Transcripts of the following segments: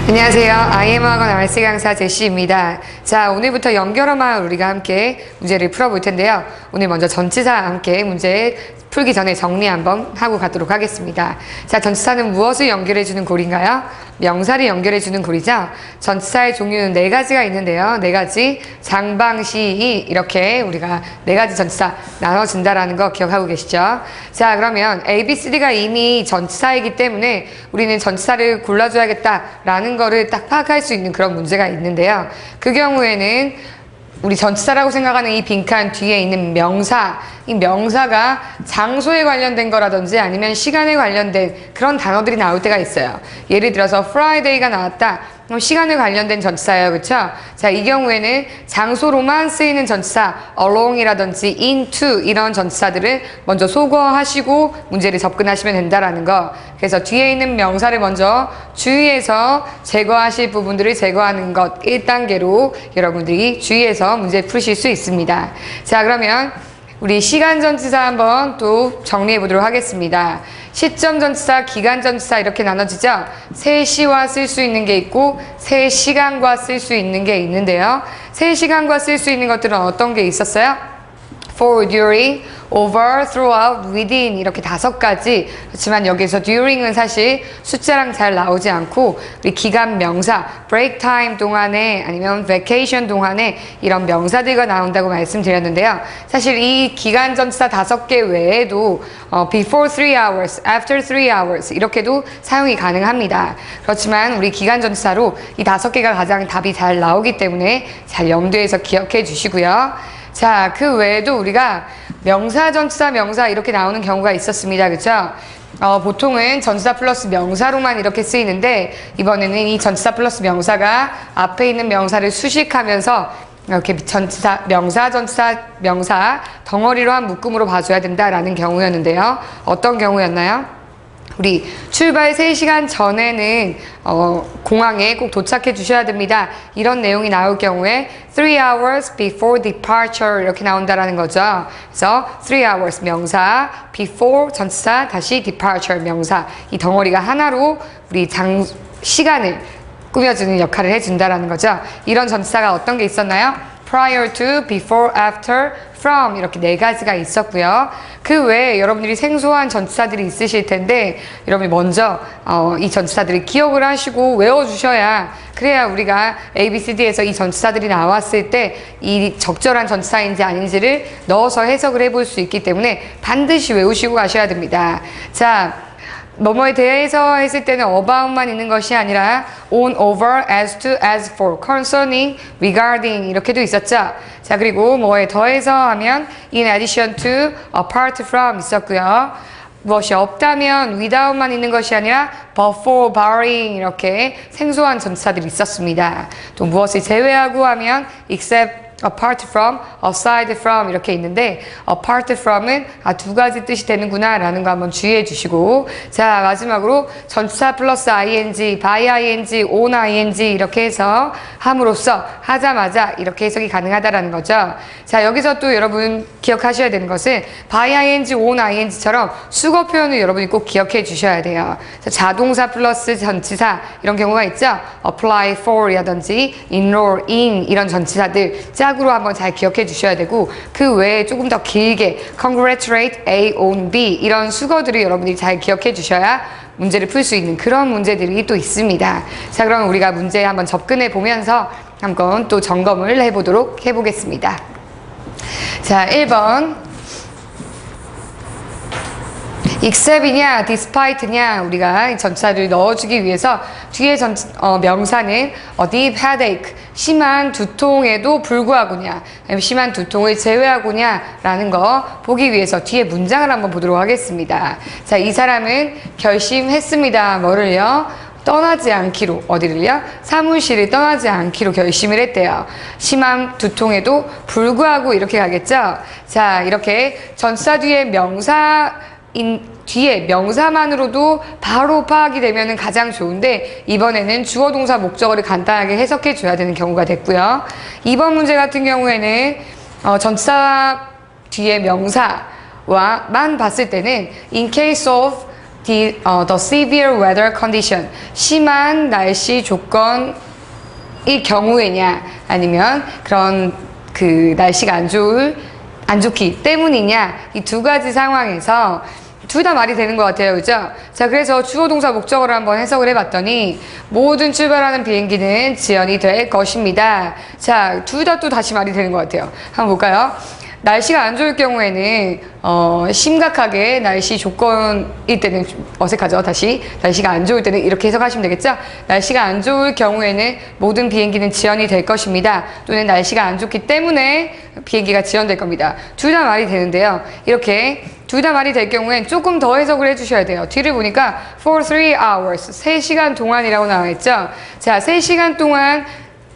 안녕하세요. IM학원 RC 강사 제시입니다. 자, 오늘부터 연결어만 우리가 함께 문제를 풀어볼 텐데요. 오늘 먼저 전치사 함께 문제 풀기 전에 정리 한번 하고 가도록 하겠습니다. 자, 전치사는 무엇을 연결해주는 고리인가요? 명사를 연결해주는 고리죠. 전치사의 종류는 4가지가 있는데요. 4가지 장방시이 이렇게 우리가 4가지 전치사 나눠진다라는 거 기억하고 계시죠? 자, 그러면 A, B, C, D가 이미 전치사이기 때문에 우리는 전치사를 골라줘야겠다라는 거를 딱 파악할 수 있는 그런 문제가 있는데요. 그 경우에는 우리 전치사라고 생각하는 이 빈칸 뒤에 있는 명사, 이 명사가 장소에 관련된 거라든지 아니면 시간에 관련된 그런 단어들이 나올 때가 있어요. 예를 들어서 Friday가 나왔다. 그럼 시간에 관련된 전치사예요. 그쵸? 자, 이 경우에는 장소로만 쓰이는 전치사 along이라든지 into 이런 전치사들을 먼저 소거하시고 문제를 접근하시면 된다라는 거. 그래서 뒤에 있는 명사를 먼저 주의해서 제거하실 부분들을 제거하는 것 1단계로 여러분들이 주의해서 문제 푸실 수 있습니다. 자, 그러면 우리 시간 전치사 한번 또 정리해 보도록 하겠습니다. 시점 전치사, 기간 전치사 이렇게 나눠지죠. 3시와 쓸 수 있는 게 있고 3시간과 쓸 수 있는 게 있는데요. 3시간과 쓸 수 있는 것들은 어떤 게 있었어요? for, during, over, throughout, within 이렇게 5가지. 그렇지만 여기서 during은 사실 숫자랑 잘 나오지 않고 우리 기간 명사, break time 동안에 아니면 vacation 동안에 이런 명사들과 나온다고 말씀드렸는데요. 사실 이 기간 전치사 5개 외에도 before 3 hours, after 3 hours 이렇게도 사용이 가능합니다. 그렇지만 우리 기간 전치사로 이 5개가 가장 답이 잘 나오기 때문에 잘 염두에서 기억해 주시고요. 자, 그 외에도 우리가 명사, 전치사, 명사 이렇게 나오는 경우가 있었습니다. 그쵸? 보통은 전치사 플러스 명사로만 이렇게 쓰이는데 이번에는 이 전치사 플러스 명사가 앞에 있는 명사를 수식하면서 이렇게 전치사, 명사, 전치사, 명사 덩어리로 한 묶음으로 봐줘야 된다라는 경우였는데요. 어떤 경우였나요? 우리 출발 3시간 전에는 공항에 꼭 도착해 주셔야 됩니다. 이런 내용이 나올 경우에 3 hours before departure 이렇게 나온다라는 거죠. 그래서 3 hours 명사, before 전치사, 다시 departure 명사 이 덩어리가 하나로 우리 시간을 꾸며주는 역할을 해준다라는 거죠. 이런 전치사가 어떤 게 있었나요? prior to, before, after, from 이렇게 4가지가 있었고요. 그 외에 여러분들이 생소한 전치사들이 있으실 텐데 여러분이 먼저 이 전치사들을 기억을 하시고 외워주셔야 그래야 우리가 ABCD에서 이 전치사들이 나왔을 때 이 적절한 전치사인지 아닌지를 넣어서 해석을 해볼 수 있기 때문에 반드시 외우시고 가셔야 됩니다. 자, 뭐뭐에 대해서 했을 때는 about만 있는 것이 아니라 on, over, as to, as for, concerning, regarding 이렇게도 있었죠. 자, 그리고 뭐에 더해서 하면 in addition to, apart from 있었고요. 무엇이 없다면 without만 있는 것이 아니라 but for, barring 이렇게 생소한 전치사들이 있었습니다. 또 무엇을 제외하고 하면 except apart from, aside from 이렇게 있는데 apart from은 2가지 뜻이 되는구나 라는 거 한번 주의해 주시고 자 마지막으로 전치사 플러스 ing, by ing, on ing 이렇게 해서 함으로써 하자마자 이렇게 해석이 가능하다라는 거죠. 자 여기서 또 여러분 기억하셔야 되는 것은 by ing, on ing처럼 수거 표현을 여러분이 꼭 기억해 주셔야 돼요. 자동사 플러스 전치사 이런 경우가 있죠. apply for 이라든지 enroll in 이런 전치사들 짝으로 한번 잘 기억해 주셔야 되고 그 외에 조금 더 길게 congratulate, A, on, B 이런 수거들을 여러분들이 잘 기억해 주셔야 문제를 풀 수 있는 그런 문제들이 또 있습니다. 자 그럼 우리가 문제에 한번 접근해 보면서 한번 또 점검을 해보겠습니다. 자 1번 except이냐 despite냐 우리가 전치사를 넣어주기 위해서 뒤에 명사는 deep headache 심한 두통에도 불구하고냐 아니면 심한 두통을 제외하고냐 라는 거 보기 위해서 뒤에 문장을 한번 보도록 하겠습니다. 자, 이 사람은 결심했습니다. 뭐를요? 떠나지 않기로 어디를요? 사무실을 떠나지 않기로 결심을 했대요. 심한 두통에도 불구하고 이렇게 가겠죠? 자 이렇게 전치사 뒤에 뒤에 명사만으로도 바로 파악이 되면 가장 좋은데 이번에는 주어 동사 목적어를 간단하게 해석해 줘야 되는 경우가 됐고요. 2번 문제 같은 경우에는 전치사 뒤에 명사와만 봤을 때는 in case of the severe weather condition. 심한 날씨 조건일 경우에냐, 아니면 그런 그 날씨가 안 좋기 때문이냐, 이 두 가지 상황에서 둘 다 말이 되는 것 같아요. 그죠? 자, 그래서 주어 동사 목적어를 한번 해석을 해봤더니 모든 출발하는 비행기는 지연이 될 것입니다. 자, 둘 다 또 다시 말이 되는 것 같아요. 한번 볼까요? 날씨가 안 좋을 경우에는 심각하게 날씨 조건일 때는 어색하죠. 다시 날씨가 안 좋을 때는 이렇게 해석하시면 되겠죠. 날씨가 안 좋을 경우에는 모든 비행기는 지연이 될 것입니다. 또는 날씨가 안 좋기 때문에 비행기가 지연될 겁니다. 둘 다 말이 되는데요. 이렇게 둘 다 말이 될 경우엔 조금 더 해석을 해주셔야 돼요. 뒤를 보니까 for 3 hours, 3시간 동안이라고 나와 있죠. 자, 3시간 동안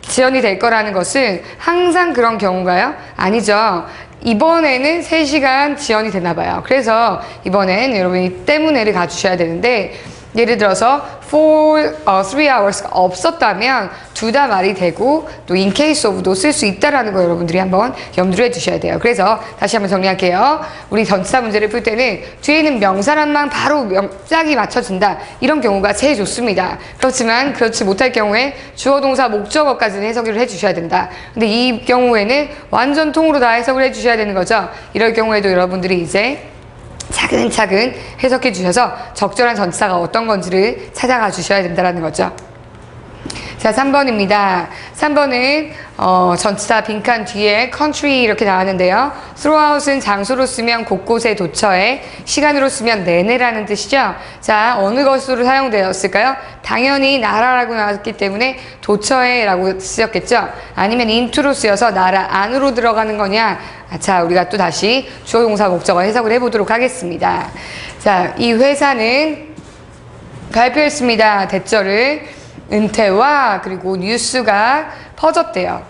지연이 될 거라는 것은 항상 그런 경우가요? 아니죠. 이번에는 3시간 지연이 되나 봐요. 그래서 이번엔 여러분이 때문에를 가주셔야 되는데, 예를 들어서 for 3 hours가 없었다면 둘 다 말이 되고 또 in case of도 쓸 수 있다라는 거 여러분들이 한번 염두를 해주셔야 돼요. 그래서 다시 한번 정리할게요. 우리 전치사 문제를 풀 때는 뒤에 있는 명사란만 바로 짝이 맞춰진다, 이런 경우가 제일 좋습니다. 그렇지만 그렇지 못할 경우에 주어 동사 목적어까지는 해석을 해주셔야 된다. 근데 이 경우에는 완전 통으로 다 해석을 해주셔야 되는 거죠. 이럴 경우에도 여러분들이 이제 차근차근 해석해 주셔서 적절한 전치사가 어떤 건지를 찾아가 주셔야 된다는 거죠. 자, 3번입니다. 3번은 전치사 빈칸 뒤에 country 이렇게 나왔는데요. throughout은 장소로 쓰면 곳곳에 도처에, 시간으로 쓰면 내내라는 뜻이죠. 자, 어느 것으로 사용되었을까요? 당연히 나라라고 나왔기 때문에 도처에 라고 쓰였겠죠. 아니면 into로 쓰여서 나라 안으로 들어가는 거냐. 자, 우리가 또 다시 주어 동사 목적어 해석을 해보도록 하겠습니다. 자, 이 회사는 발표했습니다. 대절을. 은퇴와 그리고 뉴스가 퍼졌대요.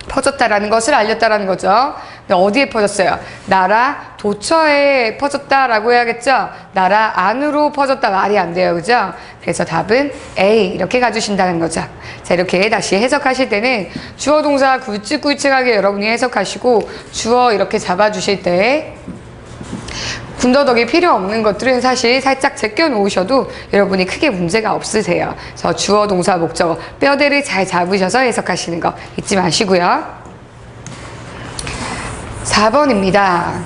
퍼졌다라는 것을 알렸다라는 거죠. 근데 어디에 퍼졌어요? 나라 도처에 퍼졌다라고 해야겠죠? 나라 안으로 퍼졌다 말이 안 돼요. 그죠? 그래서 답은 A 이렇게 가주신다는 거죠. 자, 이렇게 다시 해석하실 때는 주어 동사 굵직굵직하게 여러분이 해석하시고 주어 이렇게 잡아주실 때 군더더기 필요 없는 것들은 사실 살짝 제껴 놓으셔도 여러분이 크게 문제가 없으세요. 그래서 주어 동사 목적어 뼈대를 잘 잡으셔서 해석하시는 거 잊지 마시고요. 4번입니다.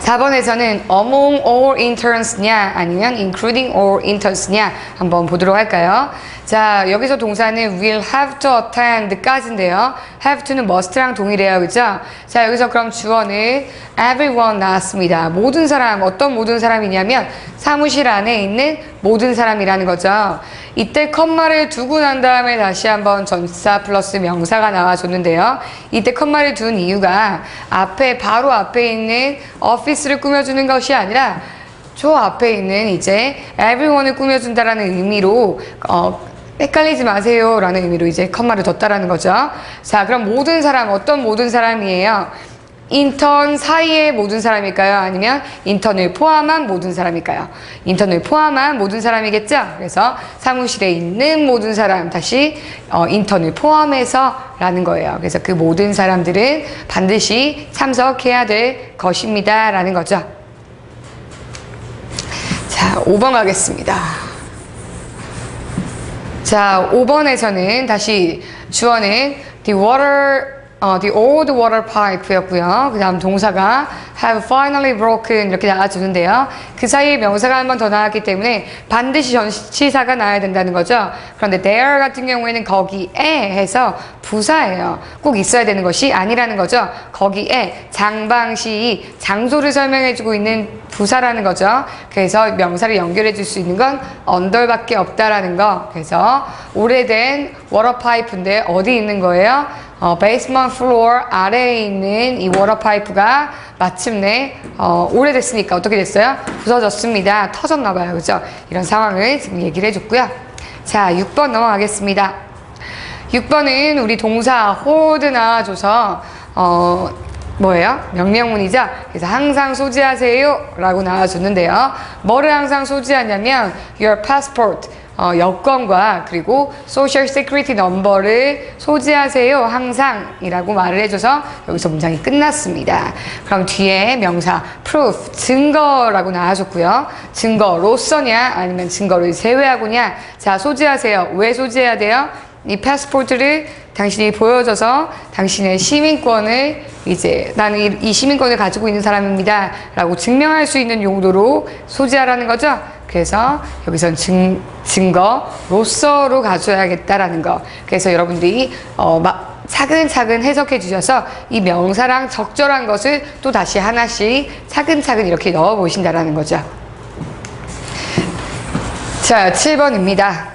4번에서는 among all interns냐 아니면 including all interns냐 한번 보도록 할까요? 자, 여기서 동사는 will have to attend 까지인데요. have to는 must랑 동일해요. 그죠? 자, 여기서 그럼 주어는 everyone 나왔습니다. 모든 사람, 어떤 모든 사람이냐면 사무실 안에 있는 모든 사람이라는 거죠. 이때 컴마를 두고 난 다음에 다시 한번 전치사 플러스 명사가 나와줬는데요. 이때 컴마를 둔 이유가 바로 앞에 있는 오피스를 꾸며주는 것이 아니라 저 앞에 있는 이제 everyone을 꾸며준다라는 의미로 헷갈리지 마세요 라는 의미로 이제 컴마를 뒀다라는 거죠. 자, 그럼 모든 사람, 어떤 모든 사람이에요? 인턴 사이의 모든 사람일까요? 아니면 인턴을 포함한 모든 사람일까요? 인턴을 포함한 모든 사람이겠죠? 그래서 사무실에 있는 모든 사람, 다시 인턴을 포함해서 라는 거예요. 그래서 그 모든 사람들은 반드시 참석해야 될 것입니다 라는 거죠. 자, 5번 가겠습니다. 자, 5번에서는 다시 주어는 the old water pipe였고요. 그 다음 동사가 have finally broken 이렇게 나와주는데요. 그 사이에 명사가 한 번 더 나왔기 때문에 반드시 전치사가 나와야 된다는 거죠. 그런데 there 같은 경우에는 거기에 해서 부사예요. 꼭 있어야 되는 것이 아니라는 거죠. 거기에 장방시 장소를 설명해주고 있는 부사라는 거죠. 그래서 명사를 연결해 줄 수 있는 건 언더밖에 없다라는 거. 그래서 오래된 워터 파이프인데 어디 있는 거예요? 베이스먼트 플로어 아래에 있는 이 워터 파이프가 마침내 오래됐으니까 어떻게 됐어요? 부서졌습니다. 터졌나 봐요. 그죠? 이런 상황을 지금 얘기를 해줬고요. 자, 6번 넘어가겠습니다. 6번은 우리 동사 hold 나와줘서 뭐예요? 명령문이죠? 그래서 항상 소지하세요 라고 나와줬는데요. 뭐를 항상 소지하냐면 your passport, 여권과 그리고 소셜 시큐리티 넘버를 소지하세요 항상이라고 말을 해줘서 여기서 문장이 끝났습니다. 그럼 뒤에 명사 proof 증거라고 나와줬고요. 증거로서냐 아니면 증거를 제외하고냐. 자, 소지하세요. 왜 소지해야 돼요? 이 패스포र्트를 당신이 보여줘서 당신의 시민권을 이제 나는 이 시민권을 가지고 있는 사람입니다 라고 증명할 수 있는 용도로 소지하라는 거죠. 그래서 여기선 증거로서로 가져야겠다라는 거. 그래서 여러분들이 차근차근 해석해 주셔서 이 명사랑 적절한 것을 또 다시 하나씩 차근차근 이렇게 넣어 보신다라는 거죠. 자, 7번입니다.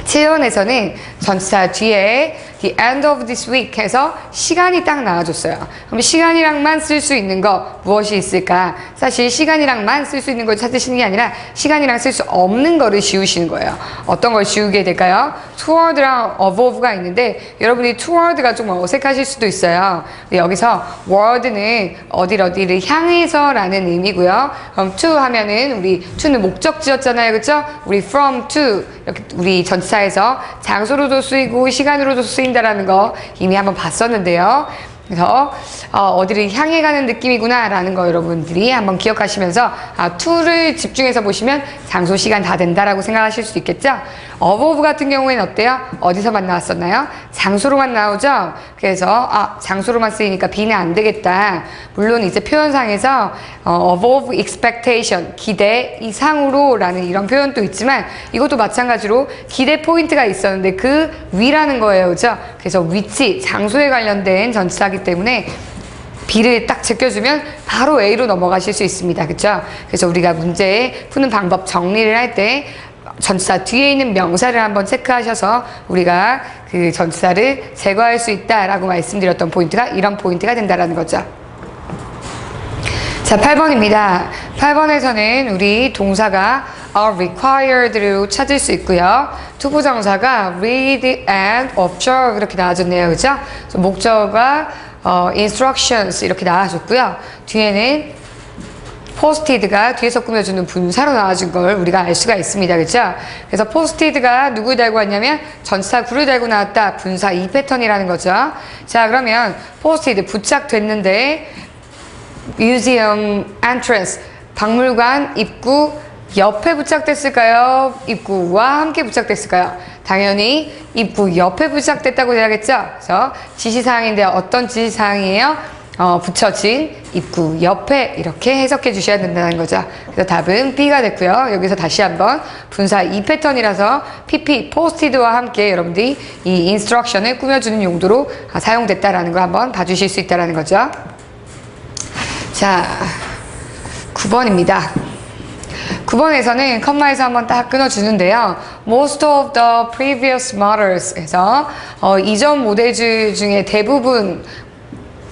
7번에서는 전치사 뒤에 the end of this week 해서 시간이 딱 나와줬어요. 그럼 시간이랑만 쓸 수 있는 거 무엇이 있을까? 사실 시간이랑만 쓸 수 있는 걸 찾으시는 게 아니라 시간이랑 쓸 수 없는 거를 지우시는 거예요. 어떤 걸 지우게 될까요? toward랑 above가 있는데 여러분이 toward가 좀 어색하실 수도 있어요. 여기서 word는 어디를 향해서 라는 의미고요. 그럼 to 하면은 우리 to는 목적지였잖아요. 그쵸? 우리 from to 이렇게 우리 전치사에서 장소로도 쓰이고 시간으로도 쓰인다라는 거 이미 한번 봤었는데요. 그래서 어디를 향해 가는 느낌이구나 라는 거 여러분들이 한번 기억하시면서 to를 집중해서 보시면 장소 시간 다 된다라고 생각하실 수 있겠죠. above 같은 경우에는 어때요? 어디서만 나왔었나요? 장소로만 나오죠. 그래서 장소로만 쓰이니까 B는 안 되겠다. 물론 이제 표현상에서 above expectation 기대 이상으로 라는 이런 표현도 있지만 이것도 마찬가지로 기대 포인트가 있었는데 그 위라는 거예요. 그죠? 그래서 위치, 장소에 관련된 전치사기 때문에 B를 딱 제껴주면 바로 A로 넘어가실 수 있습니다. 그쵸? 그래서 우리가 문제 푸는 방법 정리를 할 때 전치사 뒤에 있는 명사를 한번 체크하셔서 우리가 그 전치사를 제거할 수 있다라고 말씀드렸던 포인트가 이런 포인트가 된다라는 거죠. 자, 8번입니다. 8번에서는 우리 동사가 are required로 찾을 수 있고요. 투부정사가 read and observe 이렇게 나와줬네요. 그죠? 목적어가 instructions 이렇게 나와줬고요. 뒤에는 posted가 뒤에서 꾸며주는 분사로 나와준 걸 우리가 알 수가 있습니다. 그죠? 그래서 posted가 누구를 달고 왔냐면 전치사 구를 달고 나왔다. 분사 2패턴이라는 거죠. 자, 그러면 posted 부착됐는데 museum entrance 박물관 입구 옆에 부착됐을까요? 입구와 함께 부착됐을까요? 당연히 입구 옆에 부착됐다고 해야겠죠? 그래서 지시사항인데 어떤 지시사항이에요? 붙여진 입구 옆에 이렇게 해석해 주셔야 된다는 거죠. 그래서 답은 B가 됐고요. 여기서 다시 한번 분사 2패턴이라서 PP, posted와 함께 여러분들이 이 인스트럭션을 꾸며주는 용도로 사용됐다라는 거 한번 봐주실 수 있다는 거죠. 자, 9번입니다. 9번에서는 컴마에서 한번 딱 끊어주는데요. Most of the previous models 에서 이전 모델들 중에 대부분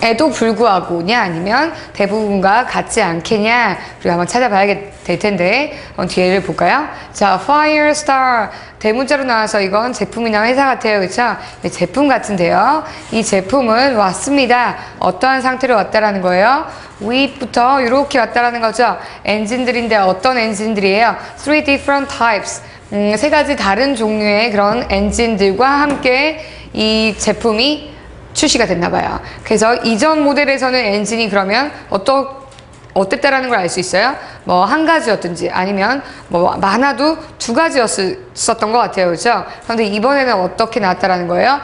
에도 불구하고냐 아니면 대부분과 같지 않겠냐 우리가 한번 찾아봐야 될 텐데 뒤에를 볼까요? 자, Firestar 대문자로 나와서 이건 제품이나 회사 같아요. 그렇죠? 제품 같은데요. 이 제품은 왔습니다. 어떠한 상태로 왔다라는 거예요? with부터 이렇게 왔다라는 거죠. 엔진들인데 어떤 엔진들이에요? Three different types. 세 가지 다른 종류의 그런 엔진들과 함께 이 제품이 출시가 됐나 봐요. 그래서 이전 모델에서는 엔진이 그러면 어땠다라는 걸 알 수 있어요? 뭐 한 가지였든지 아니면 뭐 많아도 두 가지였었던 것 같아요. 그렇죠? 그런데 이번에는 어떻게 나왔다라는 거예요?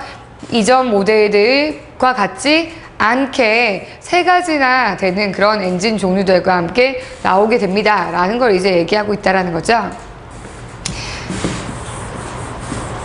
이전 모델들과 같지 않게 세 가지나 되는 그런 엔진 종류들과 함께 나오게 됩니다. 라는 걸 이제 얘기하고 있다라는 거죠.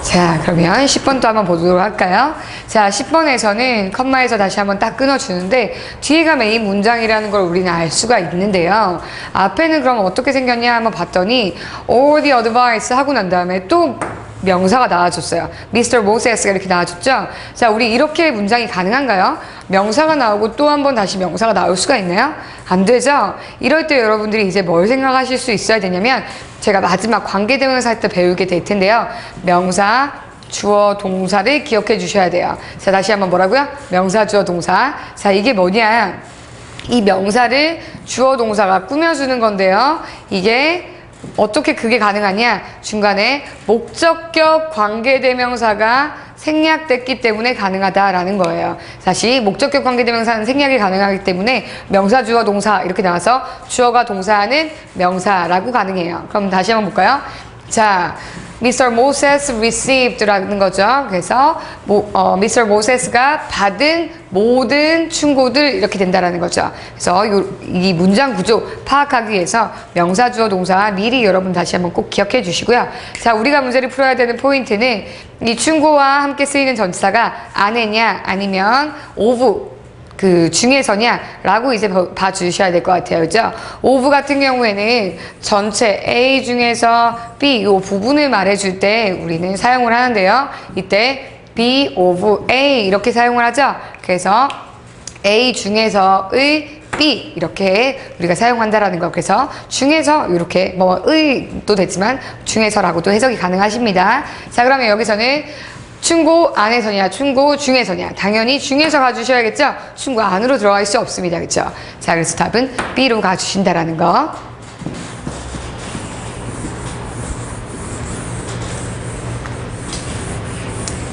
자, 그러면 10번 또 한번 보도록 할까요? 자, 10번에서는 컴마에서 다시 한번 딱 끊어주는데 뒤에가 메인 문장이라는 걸 우리는 알 수가 있는데요. 앞에는 그럼 어떻게 생겼냐 한번 봤더니 all the advice 하고 난 다음에 또 명사가 나와줬어요. Mr. Moses가 이렇게 나와줬죠? 자, 우리 이렇게 문장이 가능한가요? 명사가 나오고 또 한 번 다시 명사가 나올 수가 있나요? 안 되죠? 이럴 때 여러분들이 이제 뭘 생각하실 수 있어야 되냐면 제가 마지막 관계대명사 할 때 배우게 될 텐데요. 명사, 주어, 동사를 기억해 주셔야 돼요. 자, 다시 한번 뭐라고요? 명사, 주어, 동사. 자, 이게 뭐냐? 이 명사를 주어, 동사가 꾸며주는 건데요. 이게 어떻게 그게 가능하냐? 중간에 목적격 관계대명사가 생략됐기 때문에 가능하다라는 거예요. 다시 목적격 관계대명사는 생략이 가능하기 때문에 명사, 주어, 동사 이렇게 나와서 주어가 동사하는 명사라고 가능해요. 그럼 다시 한번 볼까요? 자, Mr. Moses received라는 거죠. 그래서 Mr. Moses가 받은 모든 충고들 이렇게 된다라는 거죠. 그래서 이 문장 구조 파악하기 위해서 명사, 주어, 동사 미리 여러분 다시 한번 꼭 기억해 주시고요. 자, 우리가 문제를 풀어야 되는 포인트는 이 충고와 함께 쓰이는 전치사가 안에냐 아니면 of 그 중에서냐 라고 이제 봐주셔야 될 것 같아요. 그죠? of 같은 경우에는 전체 A 중에서 B 이 부분을 말해줄 때 우리는 사용을 하는데요. 이때 B of A 이렇게 사용을 하죠. 그래서 A 중에서의 B 이렇게 우리가 사용한다라는 거. 그래서 중에서 이렇게 뭐 의도 되지만 중에서라고도 해석이 가능하십니다. 자, 그러면 여기서는 충고 안에서냐, 충고 중에서냐. 당연히 중에서 가주셔야겠죠? 충고 안으로 들어갈 수 없습니다. 그쵸? 자, 그래서 답은 B로 가주신다라는 거.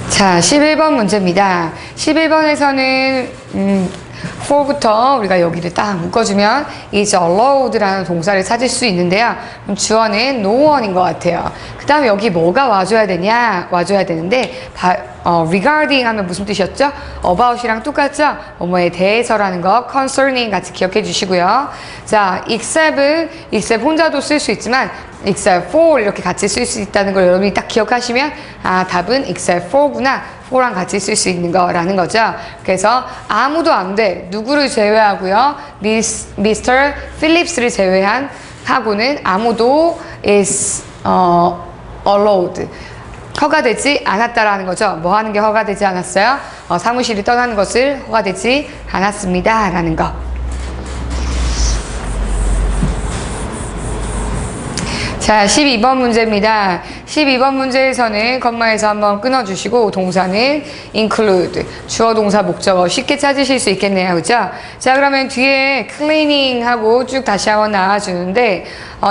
자, 11번 문제입니다. 11번에서는, for부터 우리가 여기를 딱 묶어주면 is allowed라는 동사를 찾을 수 있는데요. 그럼 주어는 no one인 것 같아요. 그 다음에 여기 뭐가 와줘야 되냐? 와줘야 되는데 regarding 하면 무슨 뜻이었죠? about이랑 똑같죠? 뭐뭐에 대해서라는 거 concerning 같이 기억해 주시고요. 자, except 혼자도 쓸 수 있지만 except for 이렇게 같이 쓸 수 있다는 걸 여러분이 딱 기억하시면 아, 답은 except for구나. for랑 같이 쓸 수 있는 거라는 거죠. 그래서 아무도 안 돼. 누구를 제외하고요. Mr. Phillips를 제외한 하고는 아무도 is allowed. 허가되지 않았다라는 거죠. 뭐 하는 게 허가되지 않았어요? 사무실을 떠나는 것을 허가되지 않았습니다. 라는 거. 자, 12번 문제입니다. 12번 문제에서는 컴마에서 한번 끊어주시고 동사는 include, 주어 동사 목적어 쉽게 찾으실 수 있겠네요. 그죠? 자, 그러면 뒤에 cleaning 하고 쭉 다시 한번 나와주는데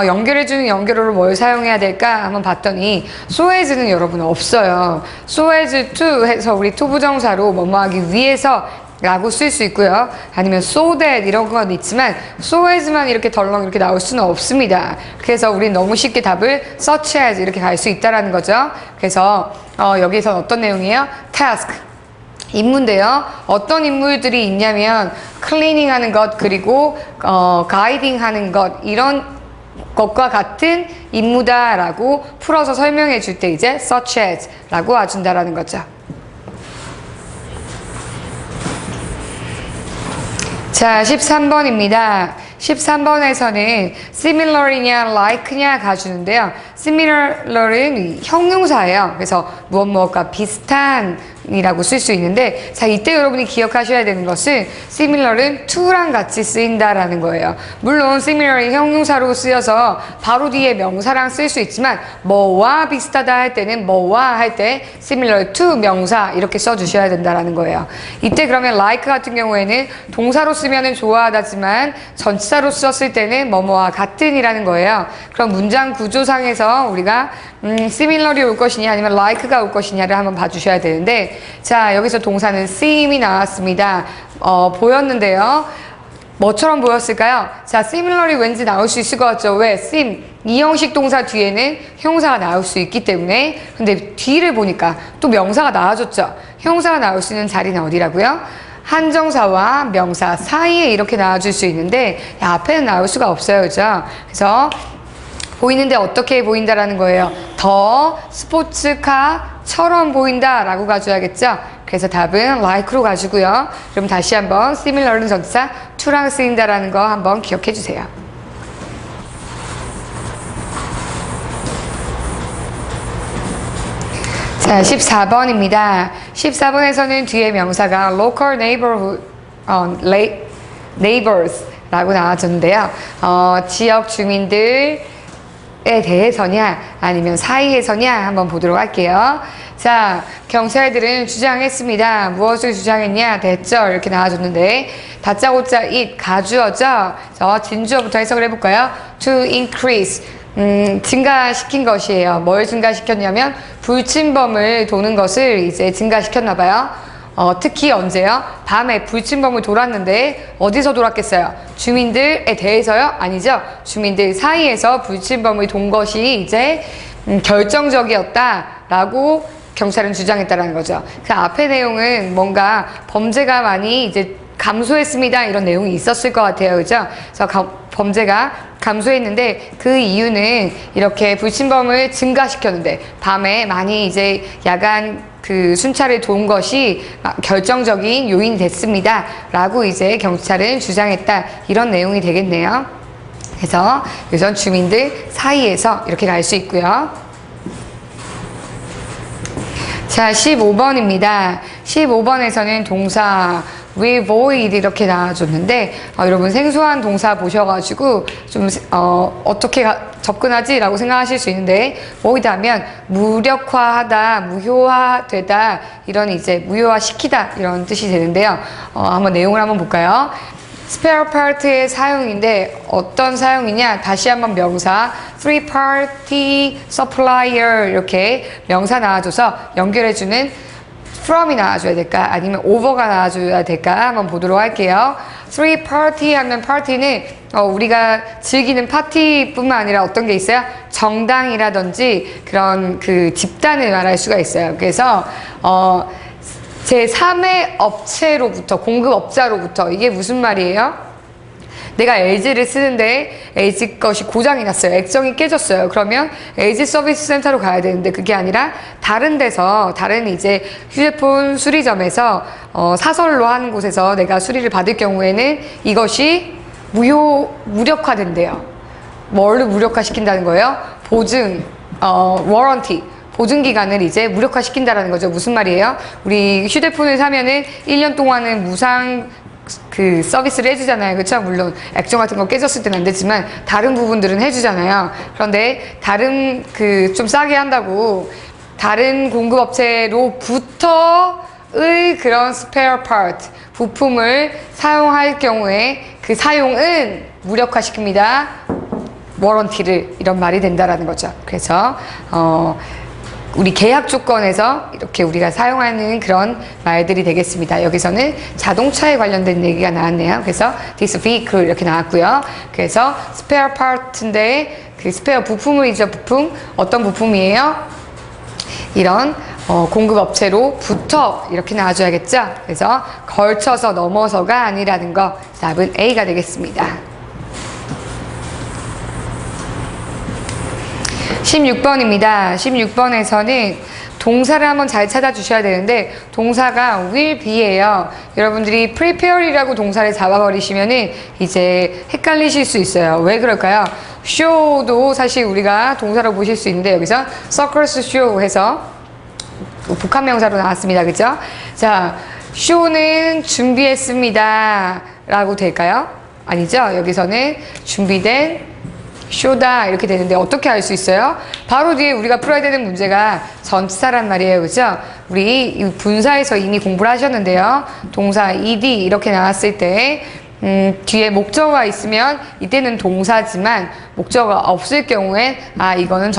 연결해주는 연결어로 뭘 사용해야 될까 한번 봤더니 so as는 여러분 없어요. so as to 해서 우리 to 부정사로 뭐뭐 하기 위해서 라고 쓸 수 있고요. 아니면 so that 이런 건 있지만 so as만 이렇게 덜렁 이렇게 나올 수는 없습니다. 그래서 우린 너무 쉽게 답을 such as 이렇게 갈 수 있다라는 거죠. 그래서 여기서 어떤 내용이에요? task 임무인데요. 어떤 임무들이 있냐면 클리닝 하는 것 그리고 가이딩 하는 것 이런 것과 같은 임무다라고 풀어서 설명해 줄 때 이제 such as 라고 와준다라는 거죠. 자, 13번입니다. 13번에서는 similar이냐 like냐 가주는데요. similar은 형용사예요. 그래서 무엇과 비슷한이라고 쓸 수 있는데 자, 이때 여러분이 기억하셔야 되는 것은 similar은 to랑 같이 쓰인다라는 거예요. 물론 similar이 형용사로 쓰여서 바로 뒤에 명사랑 쓸 수 있지만 뭐와 비슷하다 할 때는 뭐와 할 때 similar to 명사 이렇게 써주셔야 된다라는 거예요. 이때 그러면 like 같은 경우에는 동사로 쓰면은 좋아하다지만 전치사로 썼을 때는 뭐뭐와 같은이라는 거예요. 그럼 문장 구조상에서 우리가 similar이 올 것이냐 아니면 like가 올 것이냐를 한번 봐주셔야 되는데 자, 여기서 동사는 seem이 나왔습니다. 보였는데요. 뭐처럼 보였을까요? 자, similar이 왠지 나올 수 있을 것 같죠? 왜? seem 이 형식 동사 뒤에는 형사가 나올 수 있기 때문에. 근데 뒤를 보니까 또 명사가 나와줬죠. 형사가 나올 수 있는 자리는 어디라고요? 한정사와 명사 사이에 이렇게 나와줄 수 있는데 앞에는 나올 수가 없어요. 그죠? 그래서 보이는데 어떻게 보인다라는 거예요. 더 스포츠카처럼 보인다라고 가져야겠죠. 그래서 답은 like로 가지고요. 그럼 다시 한번 similar은 전치사 to랑 쓰인다라는 거 한번 기억해 주세요. 자, 14번입니다. 14번에서는 뒤에 명사가 local neighborhood, neighbors라고 나와줬는데요. 지역 주민들 에 대해서냐 아니면 사이에서냐 한번 보도록 할게요. 자, 경찰들은 주장했습니다. 무엇을 주장했냐? 됐죠? 이렇게 나와줬는데 다짜고짜 it 가주어죠? 진주어부터 해석을 해볼까요? to increase 증가시킨 것이에요. 뭘 증가시켰냐면 불침범을 도는 것을 이제 증가시켰나 봐요. 특히 언제요? 밤에 불침범을 돌았는데 어디서 돌았겠어요? 주민들에 대해서요? 아니죠. 주민들 사이에서 불침범을 돈 것이 이제 결정적이었다라고 경찰은 주장했다라는 거죠. 그 앞의 내용은 뭔가 범죄가 많이 이제 감소했습니다. 이런 내용이 있었을 것 같아요. 그죠? 그래서 범죄가 감소했는데 그 이유는 이렇게 불침범을 증가시켰는데 밤에 많이 이제 야간 그 순찰을 도운 것이 결정적인 요인이 됐습니다. 라고 이제 경찰은 주장했다. 이런 내용이 되겠네요. 그래서 우선 주민들 사이에서 이렇게 갈 수 있고요. 자, 15번입니다. 15번에서는 동사 will void 이렇게 나와줬는데 여러분 생소한 동사 보셔가지고 좀 어떻게 접근하지? 라고 생각하실 수 있는데 void 하면 무력화하다, 무효화되다 이런 이제 무효화시키다 이런 뜻이 되는데요. 한번 내용을 한번 볼까요? spare part의 사용인데 어떤 사용이냐? 다시 한번 명사 three party supplier 이렇게 명사 나와줘서 연결해주는 from이 나와줘야 될까? 아니면 over가 나와줘야 될까? 한번 보도록 할게요. three party 하면 party는 우리가 즐기는 파티뿐만 아니라 어떤 게 있어요? 정당이라든지 그런 그 집단을 말할 수가 있어요. 그래서 제3의 업체로부터, 공급업자로부터, 이게 무슨 말이에요? 내가 LG를 쓰는데 LG 것이 고장이 났어요. 액정이 깨졌어요. 그러면 LG 서비스 센터로 가야 되는데 그게 아니라 다른 데서, 다른 이제 휴대폰 수리점에서 사설로 하는 곳에서 내가 수리를 받을 경우에는 이것이 무력화된대요. 뭘로 무력화시킨다는 거예요? 보증, 워런티. 보증기간을 이제 무력화시킨다라는 거죠. 무슨 말이에요? 우리 휴대폰을 사면은 1년 동안은 무상 그 서비스를 해주잖아요. 그렇죠? 물론 액정 같은 거 깨졌을 때는 안 되지만 다른 부분들은 해주잖아요. 그런데 다른 그 좀 싸게 한다고 다른 공급업체로부터의 그런 스페어 파트 부품을 사용할 경우에 그 사용은 무력화시킵니다. 워런티를 이런 말이 된다라는 거죠. 그래서 우리 계약 조건에서 이렇게 우리가 사용하는 그런 말들이 되겠습니다. 여기서는 자동차에 관련된 얘기가 나왔네요. 그래서 this vehicle 이렇게 나왔고요. 그래서 spare part인데 그 스페어 부품이죠. 부품. 어떤 부품이에요? 이런 공급업체로부터 이렇게 나와줘야겠죠. 그래서 걸쳐서 넘어서가 아니라는 거. 답은 A가 되겠습니다. 16번입니다. 16번에서는 동사를 한번 잘 찾아주셔야 되는데 동사가 will be예요. 여러분들이 prepare이라고 동사를 잡아버리시면은 이제 헷갈리실 수 있어요. 왜 그럴까요? show도 사실 우리가 동사로 보실 수 있는데 여기서 circus show 해서 복합명사로 나왔습니다. 그죠? 자, show는 준비했습니다. 라고 될까요? 아니죠? 여기서는 준비된 쇼다 이렇게 되는데 어떻게 알 수 있어요? 바로 뒤에 우리가 풀어야 되는 문제가 전치사란 말이에요. 그죠? 우리 분사에서 이미 공부를 하셨는데요. 동사 ed 이렇게 나왔을 때 뒤에 목적어가 있으면 이때는 동사지만 목적어가 없을 경우엔 이거는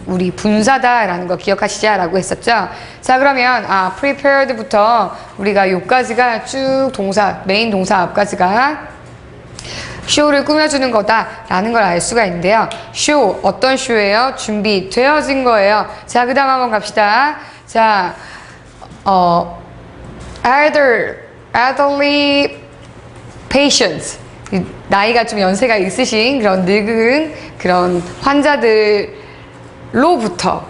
우리 분사다라는 거 기억하시자 라고 했었죠. 자, 그러면 prepared부터 우리가 요까지가 쭉 동사, 메인 동사 앞까지가 쇼를 꾸며주는 거다라는 걸 알 수가 있는데요. 쇼, 어떤 쇼예요? 준비되어진 거예요. 자, 그 다음 한번 갑시다. 자, elderly patients. 나이가 좀 연세가 있으신 그런 늙은 그런 환자들로부터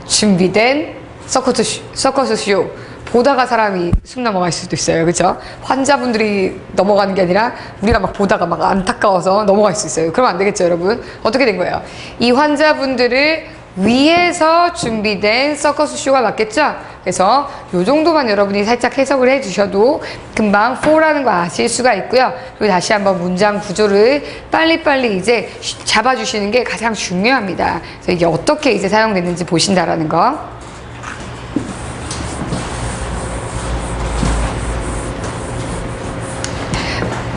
준비된 서커스 쇼. 보다가 사람이 숨 넘어갈 수도 있어요. 그죠? 환자분들이 넘어가는 게 아니라 우리가 막 보다가 막 안타까워서 넘어갈 수 있어요. 그러면 안 되겠죠, 여러분? 어떻게 된 거예요? 이 환자분들을 위해서 준비된 서커스 쇼가 맞겠죠? 그래서 요 정도만 여러분이 살짝 해석을 해주셔도 금방 for라는 거 아실 수가 있고요. 그리고 다시 한번 문장 구조를 빨리빨리 이제 잡아주시는 게 가장 중요합니다. 그래서 이게 어떻게 이제 사용됐는지 보신다라는 거.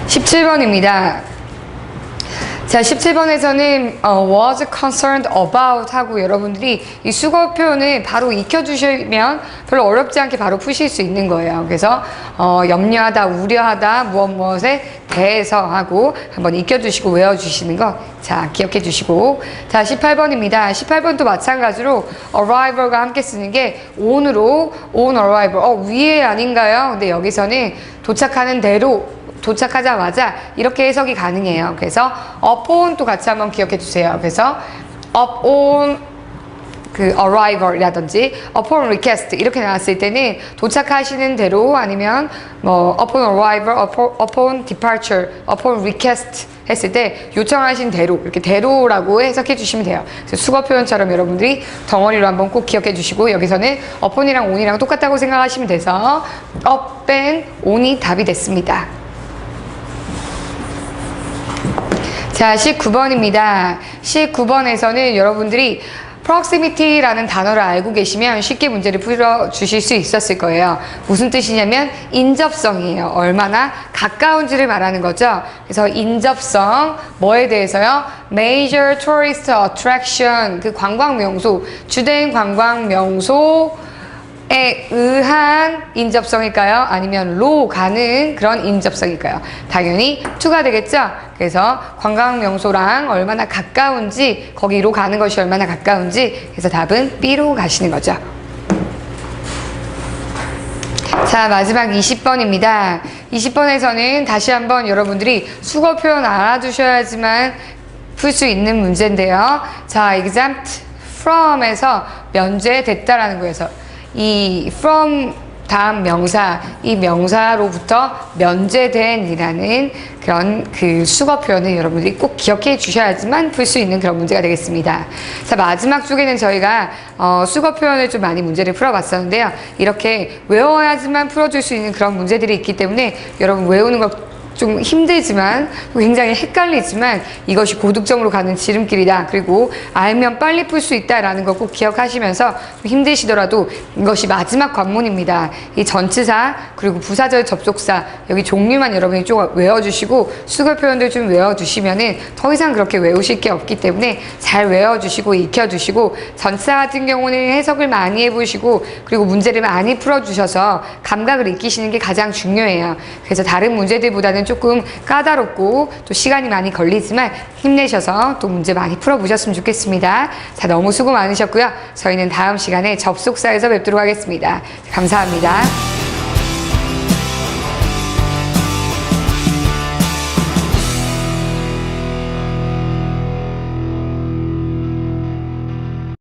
17번입니다. 자, 17번에서는 was concerned about 하고 여러분들이 이 수거 표현을 바로 익혀주시면 별로 어렵지 않게 바로 푸실 수 있는 거예요. 그래서 염려하다, 우려하다, 무엇에 대해서 하고 한번 익혀주시고 외워주시는 거 자, 기억해 주시고. 자, 18번입니다. 18번도 마찬가지로 arrival과 함께 쓰는 게 on으로 on arrival. 위에 아닌가요? 근데 여기서는 도착하는 대로 도착하자마자 이렇게 해석이 가능해요. 그래서 upon 또 같이 한번 기억해 주세요. 그래서 up on 그 arrival이라든지 upon request 이렇게 나왔을 때는 도착하시는 대로 아니면 뭐 upon arrival, upon departure, upon request 했을 때 요청하신 대로 이렇게 대로라고 해석해 주시면 돼요. 그래서 수거 표현처럼 여러분들이 덩어리로 한번 꼭 기억해 주시고 여기서는 upon이랑 on이랑 똑같다고 생각하시면 돼서 up and on이 답이 됐습니다. 자, 19번입니다. 19번에서는 여러분들이 proximity라는 단어를 알고 계시면 쉽게 문제를 풀어주실 수 있었을 거예요. 무슨 뜻이냐면 인접성이에요. 얼마나 가까운지를 말하는 거죠. 그래서 인접성, 뭐에 대해서요? Major Tourist Attraction, 그 관광명소, 주된 관광명소 에 의한 인접성일까요? 아니면 로 가는 그런 인접성일까요? 당연히 to가 되겠죠? 그래서 관광명소랑 얼마나 가까운지 거기로 가는 것이 얼마나 가까운지 그래서 답은 B로 가시는 거죠. 자, 마지막 20번입니다. 20번에서는 다시 한번 여러분들이 수거 표현 알아두셔야지만 풀 수 있는 문제인데요. 자, exempt from에서 면제됐다라는 거에서 이 from 다음 명사, 이 명사로부터 면제된 이라는 그런 그 수거 표현을 여러분들이 꼭 기억해 주셔야지만 풀 수 있는 그런 문제가 되겠습니다. 자, 마지막 쪽에는 저희가 수거 표현을 좀 많이 문제를 풀어봤었는데요. 이렇게 외워야지만 풀어줄 수 있는 그런 문제들이 있기 때문에 여러분 외우는 거 좀 힘들지만 굉장히 헷갈리지만 이것이 고득점으로 가는 지름길이다. 그리고 알면 빨리 풀 수 있다라는 거 꼭 기억하시면서 힘드시더라도 이것이 마지막 관문입니다. 이 전치사 그리고 부사절 접속사 여기 종류만 여러분이 좀 외워주시고 수거 표현들 좀 외워두시면은 더 이상 그렇게 외우실 게 없기 때문에 잘 외워주시고 익혀두시고 전치사 같은 경우는 해석을 많이 해보시고 그리고 문제를 많이 풀어주셔서 감각을 익히시는 게 가장 중요해요. 그래서 다른 문제들보다는 조금 까다롭고 또 시간이 많이 걸리지만 힘내셔서 또 문제 많이 풀어보셨으면 좋겠습니다. 자, 너무 수고 많으셨고요. 저희는 다음 시간에 접속사에서 뵙도록 하겠습니다. 감사합니다.